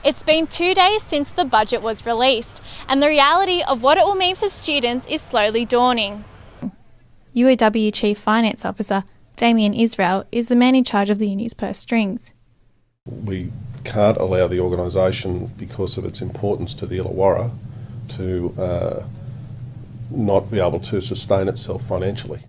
It's been 2 days since the budget was released, and the reality of what it will mean for students is slowly dawning. UAW Chief Finance Officer Damien Israel is the man in charge of the uni's purse strings. We can't allow the organisation, because of its importance to the Illawarra, to not be able to sustain itself financially.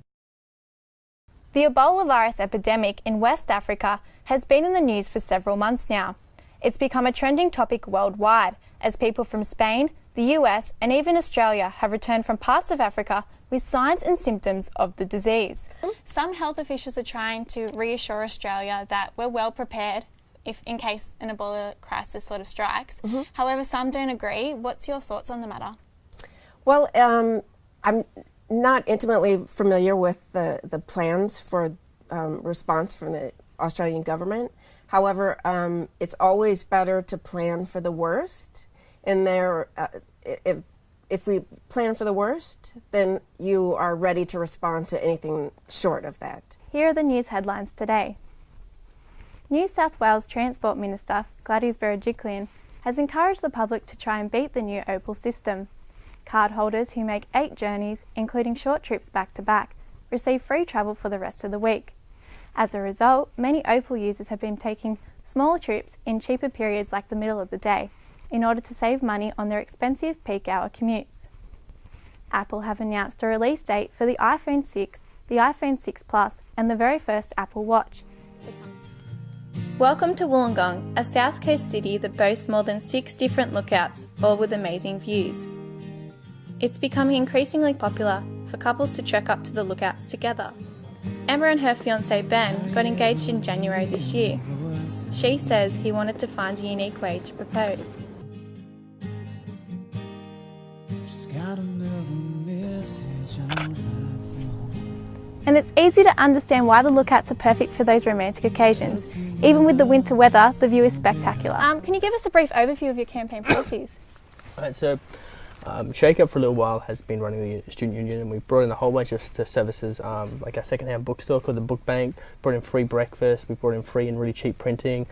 The Ebola virus epidemic in West Africa has been in the news for several months now. It's become a trending topic worldwide as people from Spain, the US and even Australia have returned from parts of Africa with signs and symptoms of the disease. Some health officials are trying to reassure Australia that we're well prepared in case an Ebola crisis sort of strikes. However, some don't agree. What's your thoughts on the matter? Well, I'm not intimately familiar with the plans for response from the Australian government. However, it's always better to plan for the worst. And if we plan for the worst, then you are ready to respond to anything short of that. Here are the news headlines today. New South Wales Transport Minister Gladys Berejiklian has encouraged the public to try and beat the new Opal system. Cardholders who make 8 journeys, including short trips back-to-back, receive free travel for the rest of the week. As a result, many Opal users have been taking smaller trips in cheaper periods like the middle of the day, in order to save money on their expensive peak hour commutes. Apple have announced a release date for the iPhone 6, the iPhone 6 Plus and the very first Apple Watch. Welcome to Wollongong, a south coast city that boasts more than 6 different lookouts, all with amazing views. It's becoming increasingly popular for couples to trek up to the lookouts together. Emma and her fiancé Ben got engaged in January this year. She says he wanted to find a unique way to propose. And it's easy to understand why the lookouts are perfect for those romantic occasions. Even with the winter weather, the view is spectacular. Can you give us a brief overview of your campaign policies? Right, so Shake Up for a little while has been running the student union, and we've brought in a whole bunch of services, like our second-hand bookstore called the Book Bank, brought in free breakfast, we brought in free and really cheap printing.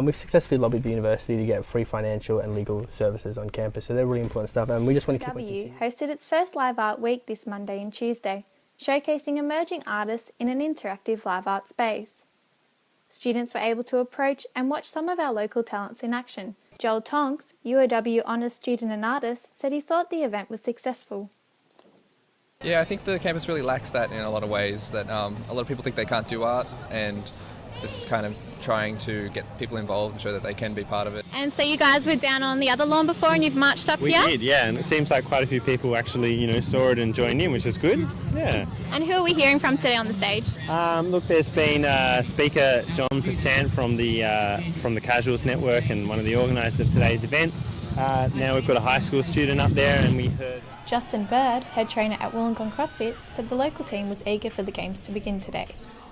We've successfully lobbied the university to get free financial and legal services on campus, so they're really important stuff, and we just want to keep UAW hosted its first live art week this Monday and Tuesday, showcasing emerging artists in an interactive live art space. Students were able to approach and watch some of our local talents in action. Joel Tonks, UAW Honours student and artist, said he thought the event was successful. Yeah, I think the campus really lacks that in a lot of ways, that a lot of people think they can't do art, and this is kind of trying to get people involved and show that they can be part of it. And so you guys were down on the other lawn before and you've marched up here? We did, yeah, and it seems like quite a few people actually, saw it and joined in, which is good, yeah. And who are we hearing from today on the stage? Look, there's been speaker John Passant from the Casuals Network and one of the organisers of today's event. Now we've got a high school student up there, and we heard... Justin Bird, head trainer at Wollongong CrossFit, said the local team was eager for the games to begin today.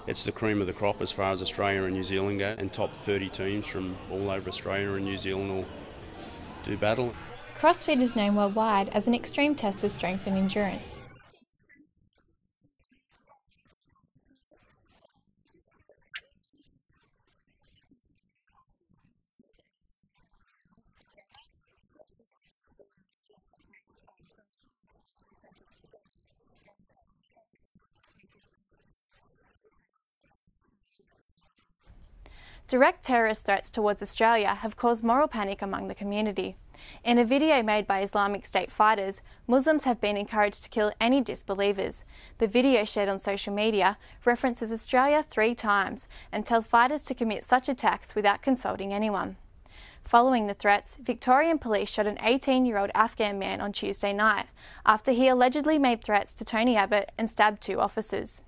It's the cream of the crop as far as Australia and New Zealand go, and top 30 teams from all over Australia and New Zealand will do battle. CrossFit is known worldwide as an extreme test of strength and endurance. Direct terrorist threats towards Australia have caused moral panic among the community. In a video made by Islamic State fighters, Muslims have been encouraged to kill any disbelievers. The video shared on social media references Australia 3 times and tells fighters to commit such attacks without consulting anyone. Following the threats, Victorian police shot an 18-year-old Afghan man on Tuesday night after he allegedly made threats to Tony Abbott and stabbed 2 officers.